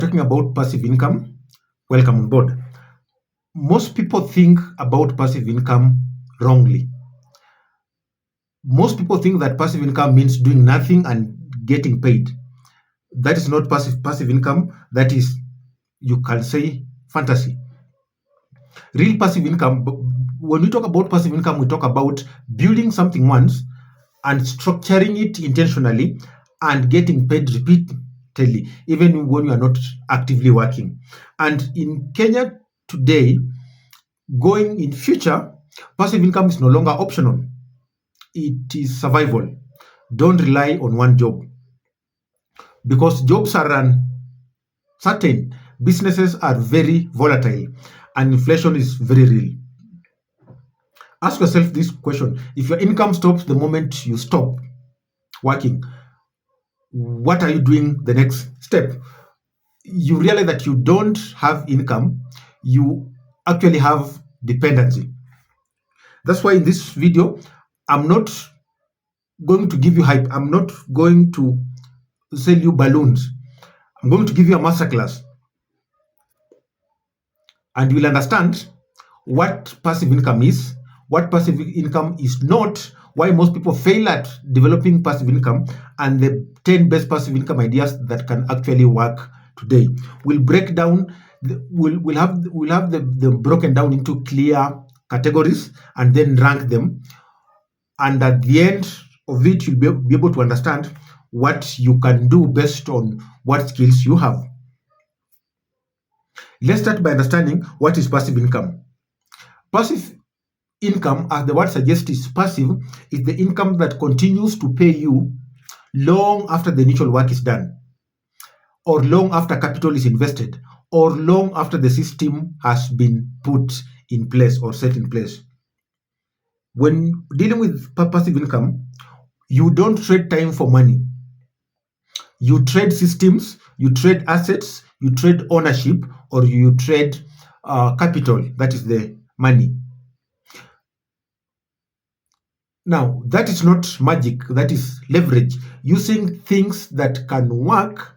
Talking about passive income, welcome on board. Most people think about passive income wrongly. Most people think that passive income means doing nothing and getting paid. That is not passive income. That is, you can say, fantasy. Real passive income, when we talk about passive income, we talk about building something once and structuring it intentionally and getting paid repeatedly, even when you are not actively working. And in Kenya today, going in future, passive income is no longer optional. It is survival. Don't rely on one job because jobs are uncertain, businesses are very volatile, and inflation is very real. Ask yourself this question: if your income stops the moment you stop working, what are you doing the next step? You realize that you don't have income, you actually have dependency. That's why in this video, I'm not going to give you hype, I'm not going to sell you balloons. I'm going to give you a masterclass and you'll understand what passive income is, what passive income is not, why most people fail at developing passive income, and the 10 best passive income ideas that can actually work today. We'll break down, we'll have the broken down into clear categories and then rank them. And at the end of it, you'll be able to understand what you can do based on what skills you have. Let's start by understanding what is passive income. Passive income, as the word suggests, is passive, is the income that continues to pay you long after the initial work is done, or long after capital is invested, or long after the system has been put in place or set in place. When dealing with passive income, you don't trade time for money. You trade systems, you trade assets, you trade ownership, or you trade capital, that is the money. Now, that is not magic, that is leverage, using things that can work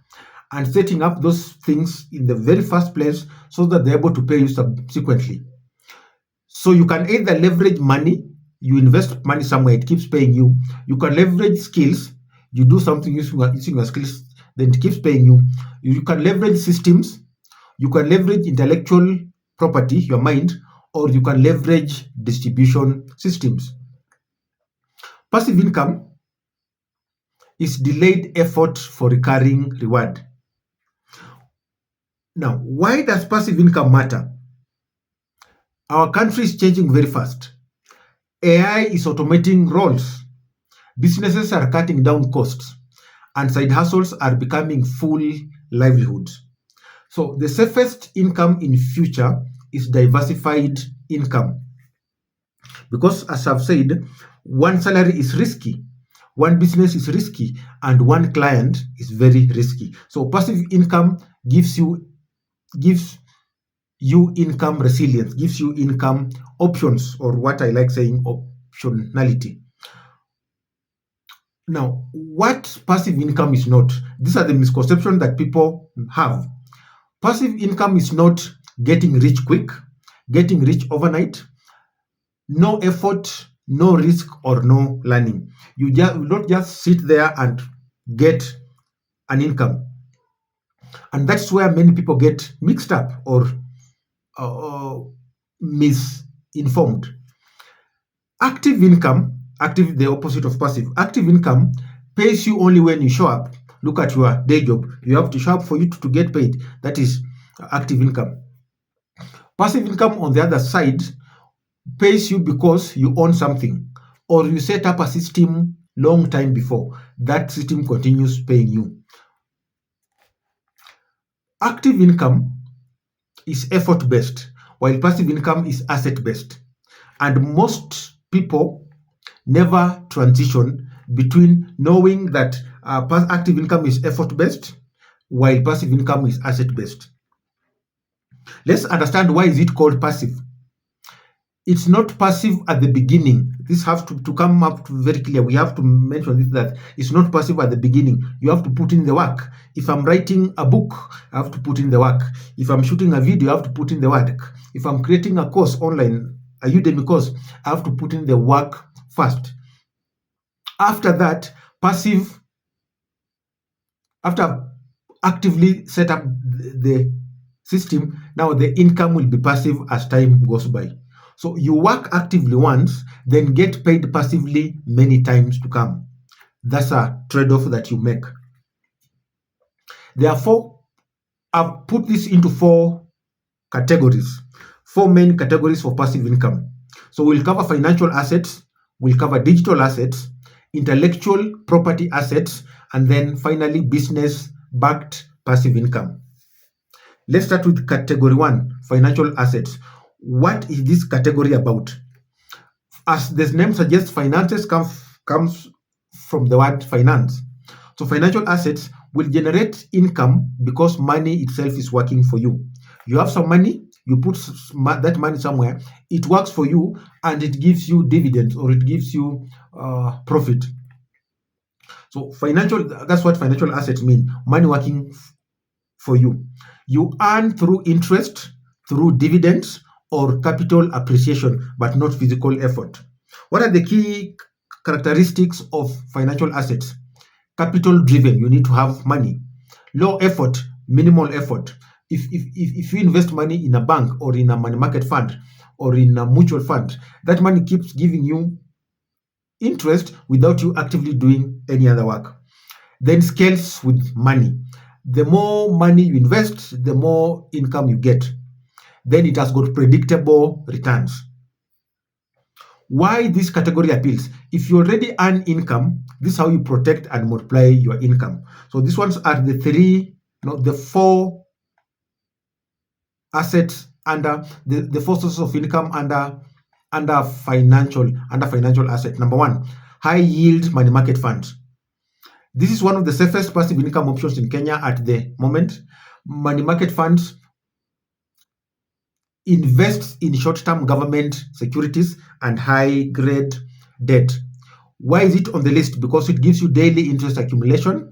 and setting up those things in the very first place so that they're able to pay you subsequently. So you can either leverage money, you invest money somewhere, it keeps paying you. You can leverage skills, you do something using your skills, then it keeps paying you. You can leverage systems, you can leverage intellectual property, your mind, or you can leverage distribution systems. Passive income is delayed effort for recurring reward. Now, why does passive income matter? Our country is changing very fast. AI is automating roles. Businesses are cutting down costs, and side hustles are becoming full livelihoods. So the safest income in future is diversified income. Because as I've said, one salary is risky, one business is risky, and one client is very risky. So passive income gives you income resilience, gives you income options, or what I like saying, optionality. Now, what passive income is not, these are the misconceptions that people have. Passive income is not getting rich quick, getting rich overnight, no effort, no risk, or no learning. You don't just sit there and get an income. And that's where many people get mixed up or misinformed. Active income, active, the opposite of passive. Active income pays you only when you show up. Look at your day job. You have to show up for you to get paid. That is active income. Passive income, on the other side, pays you because you own something or you set up a system long time before. That system continues paying you. Active income is effort based, while passive income is asset based. And most people never transition between knowing that active income is effort based while passive income is asset based. Let's understand why is it called passive. It's not passive at the beginning. This has to come up very clear. We have to mention this, that it's not passive at the beginning. You have to put in the work. If I'm writing a book, I have to put in the work. If I'm shooting a video, I have to put in the work. If I'm creating a course online, a Udemy course, I have to put in the work first. After that, passive, after actively set up the system, now the income will be passive as time goes by. So you work actively once, then get paid passively many times to come. That's a trade-off that you make. Therefore, I've put this into four categories, four main categories for passive income. So we'll cover financial assets, we'll cover digital assets, intellectual property assets, and then finally business-backed passive income. Let's start with category one, financial assets. What is this category about? As the name suggests, finances comes from the word finance. So financial assets will generate income because money itself is working for you. You have some money, you put that money somewhere, it works for you and it gives you dividends or it gives you profit. So that's what financial assets mean, money working for you. You earn through interest, through dividends, or capital appreciation, but not physical effort. What are the key characteristics of financial assets? Capital driven, you need to have money. Low effort, minimal effort. If you invest money in a bank or in a money market fund or in a mutual fund, that money keeps giving you interest without you actively doing any other work. Then scales with money. The more money you invest, the more income you get. Then it has got predictable returns. Why this category appeals? If you already earn income, this is how you protect and multiply your income. So these ones are the four assets under the four sources of income under financial asset. Number one, high yield money market funds. This is one of the safest passive income options in Kenya at the moment. Money market funds invests in short-term government securities and high-grade debt. Why is it on the list? Because it gives you daily interest accumulation,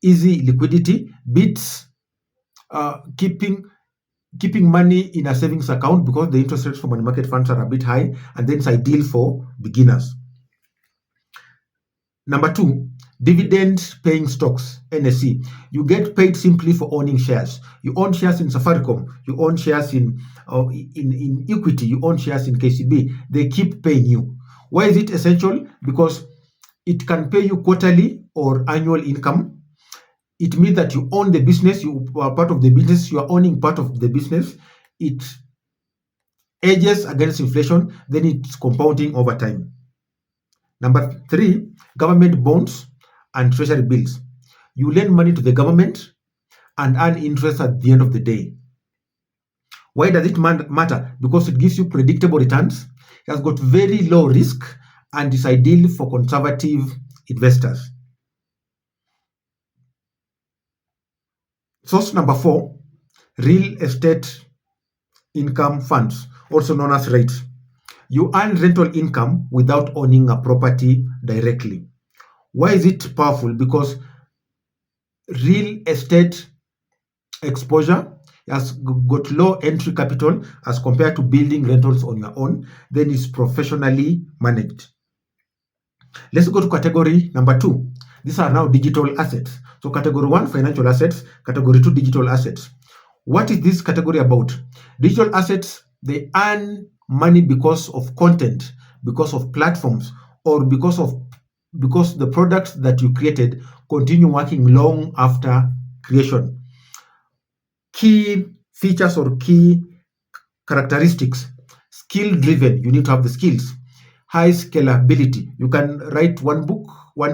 easy liquidity, beats keeping money in a savings account because the interest rates for money market funds are a bit high, and then it's ideal for beginners. Number two, dividend paying stocks, NSE. You get paid simply for owning shares. You own shares in Safaricom, you own shares in Equity, you own shares in KCB. They keep paying you. Why is it essential? Because it can pay you quarterly or annual income. It means that you own the business, you are part of the business, you are owning part of the business. It edges against inflation, then it's compounding over time. Number three, government bonds and treasury bills. You lend money to the government and earn interest at the end of the day. Why does it matter? Because it gives you predictable returns, it has got very low risk, and is ideal for conservative investors. Source number four, real estate income funds, also known as REITs. You earn rental income without owning a property directly. Why is it powerful? Because real estate exposure has got low entry capital as compared to building rentals on your own, then it's professionally managed. Let's go to category number two. These are now digital assets. So category one, financial assets. Category two, digital assets. What is this category about? Digital assets, they earn money because of content, because of platforms, or because the products that you created continue working long after creation. Key features or key characteristics: skill driven, you need to have the skills. High scalability, you can write one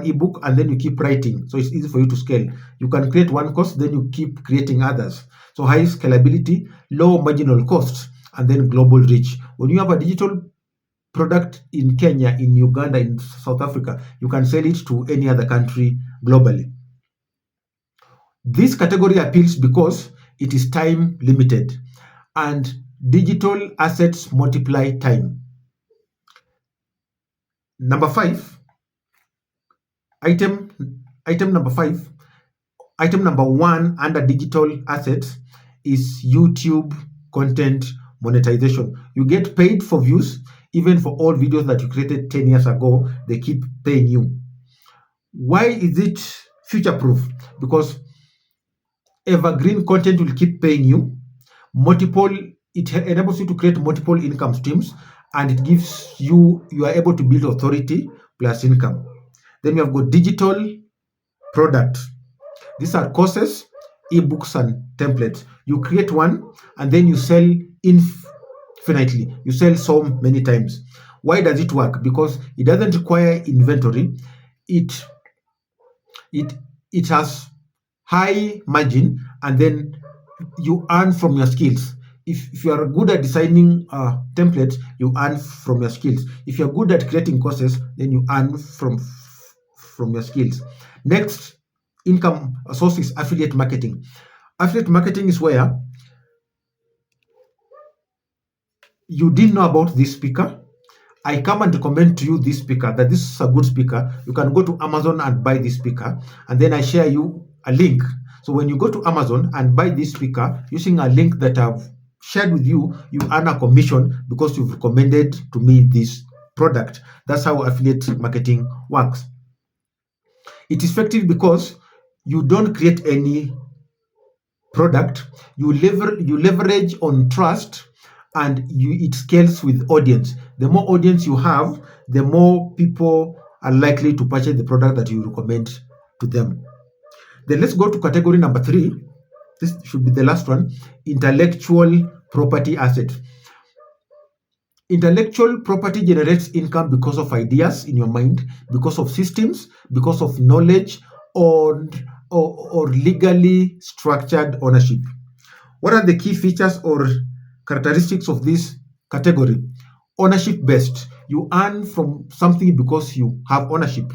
ebook, and then you keep writing, so it's easy for you to scale. You can create one course, then you keep creating others. So high scalability, low marginal costs, and then global reach. When you have a digital product in Kenya, in Uganda, in South Africa, you can sell it to any other country globally. This category appeals because it is time limited, and digital assets multiply time. Number five, item item number five, item number one under digital assets is YouTube content monetization. You get paid for views, even for all videos that you created 10 years ago, they keep paying you. Why is it future proof? Because evergreen content will keep paying you. It enables you to create multiple income streams, and it gives you are able to build authority plus income. Then you have got digital product. These are courses, ebooks, and templates. You create one and then you sell infinitely. You sell so many times. Why does it work? Because it doesn't require inventory. It it it has high margin, and then you earn from your skills. If you are good at designing templates, you earn from your skills. If you're good at creating courses, then you earn from your skills. Next income source is affiliate marketing. Affiliate marketing is where you didn't know about this speaker. I come and recommend to you this speaker, that this is a good speaker. You can go to Amazon and buy this speaker, and then I share you a link. So when you go to Amazon and buy this speaker using a link that I've shared with you, you earn a commission because you've recommended to me this product. That's how affiliate marketing works. It is effective because you don't create any product, you leverage on trust, and it scales with audience. The more audience you have, the more people are likely to purchase the product that you recommend to them. Then let's go to category number 3. This should be the last one: intellectual property asset. Intellectual property generates income because of ideas in your mind, because of systems, because of knowledge, or legally structured ownership. What are the key features or characteristics of this category? Ownership based. You earn from something because you have ownership.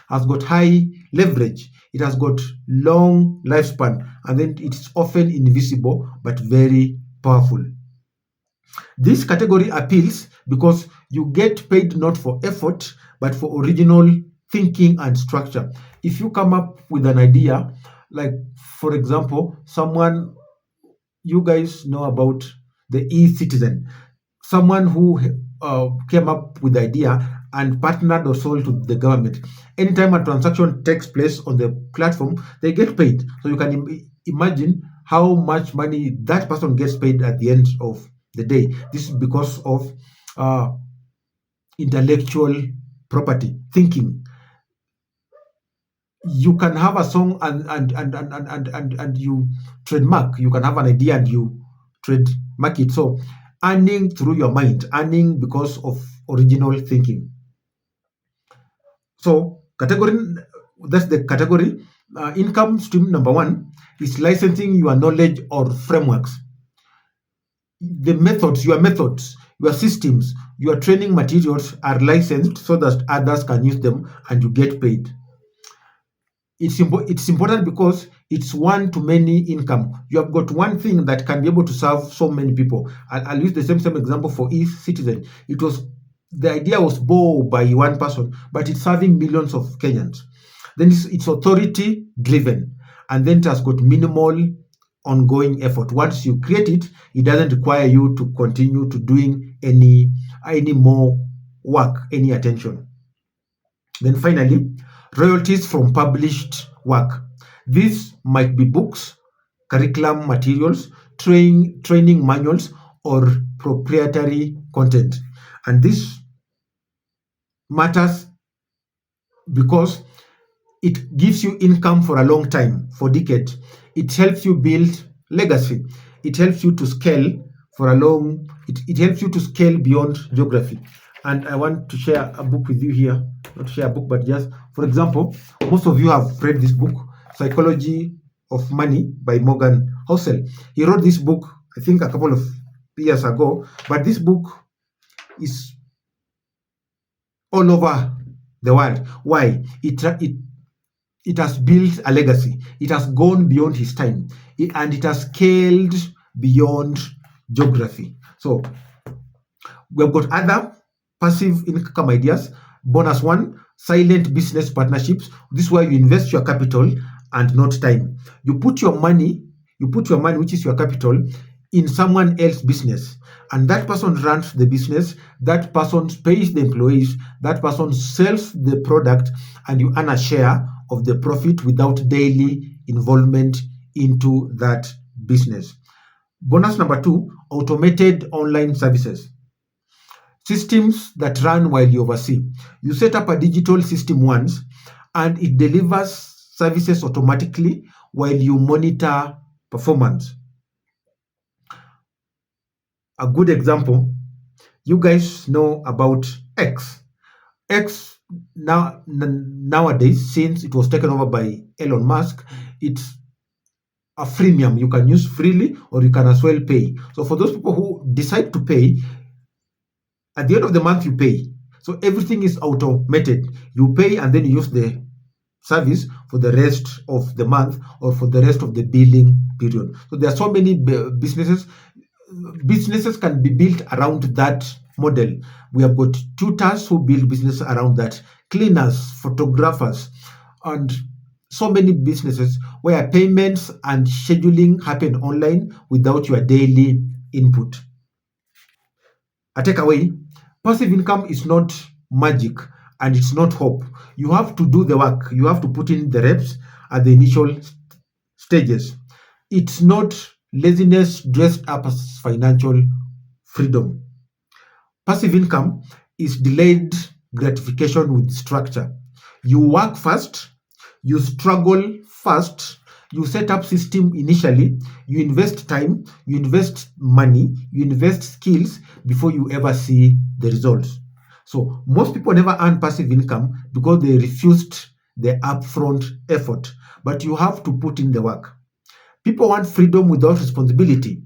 Has got high leverage. It has got long lifespan, and then it's often invisible but very powerful. This category appeals because you get paid not for effort but for original thinking and structure. If you come up with an idea, like for example, you guys know about the e-citizen, someone who came up with the idea and partnered or sold to the government. Anytime a transaction takes place on the platform, they get paid. So you can imagine how much money that person gets paid at the end of the day. This is because of uh, intellectual property thinking. You can have a song and you trademark. You can have an idea and you trademark it. So earning through your mind, earning because of original thinking. So that's the category. Income stream number 1 is licensing your knowledge or frameworks. Your methods, your systems, your training materials are licensed so that others can use them and you get paid. It's important because it's one to many income. You have got one thing that can be able to serve so many people. I'll use the same example for e-citizen. The idea was born by one person, but it's serving millions of Kenyans. Then it's authority driven, and then it has got minimal ongoing effort. Once you create it, it doesn't require you to continue to doing any more work, any attention. Then finally, royalties from published work. These might be books, curriculum materials, training manuals, or proprietary content. And this matters because it gives you income for a long time, for decades. It helps you build legacy. It helps you to scale it helps you to scale beyond geography. And I want to share a book with you here. Not to share a book, but just, for example, most of you have read this book, Psychology of Money by Morgan Housel. He wrote this book, I think, a couple of years ago, but this book is all over the world. Why? It has built a legacy. It has gone beyond his time, and it has scaled beyond geography. So we've got other passive income ideas. Bonus one, silent business partnerships. This is where you invest your capital and not time. You put your money, which is your capital, in someone else's business, and that person runs the business, that person pays the employees, that person sells the product, and you earn a share of the profit without daily involvement into that business. Bonus number two, automated online services. Systems that run while you oversee. You set up a digital system once and it delivers services automatically while you monitor performance. A good example, you guys know about X. X nowadays, since it was taken over by Elon Musk, it's a freemium. You can use freely or you can as well pay. So for those people who decide to pay, at the end of the month you pay. So everything is automated. You pay and then you use the service for the rest of the month or for the rest of the billing period. So there are so many businesses. Businesses can be built around that model. We have got tutors who build business around that, cleaners, photographers, and so many businesses where payments and scheduling happen online without your daily input. A takeaway, passive income is not magic and it's not hope. You have to do the work, you have to put in the reps at the initial stages. It's not laziness dressed up as financial freedom. Passive income is delayed gratification with structure. You work first, you struggle first, you set up system initially, you invest time, you invest money, you invest skills before you ever see the results. So most people never earn passive income because they refused the upfront effort. But you have to put in the work. People want freedom without responsibility.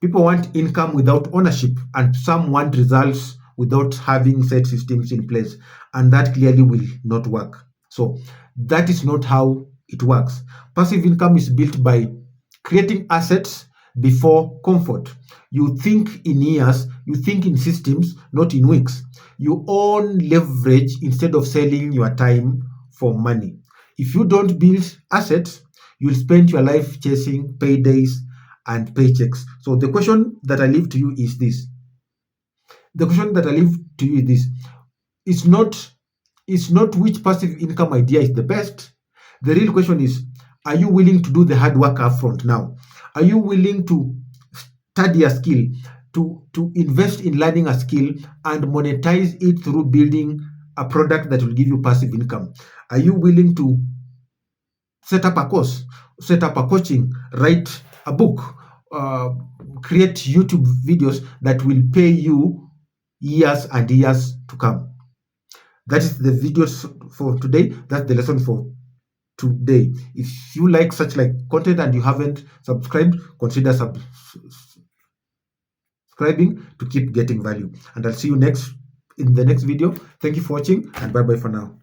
People want income without ownership, and some want results without having set systems in place. And that clearly will not work. So that is not how it works. Passive income is built by creating assets before comfort. You think in years, you think in systems, not in weeks. You own leverage instead of selling your time for money. If you don't build assets, you'll spend your life chasing paydays and paychecks. So the question that I leave to you is this. The question that I leave to you is this. It's not which passive income idea is the best. The real question is, are you willing to do the hard work upfront now? Are you willing to study a skill, to invest in learning a skill and monetize it through building a product that will give you passive income? Are you willing to set up a course, set up a coaching, write a book, uh, create YouTube videos that will pay you years and years to come? That is the videos for today. That's the lesson for today. If you like such like content and you haven't subscribed, consider subscribing to keep getting value. And I'll see you next in the next video. Thank you for watching and bye bye for now.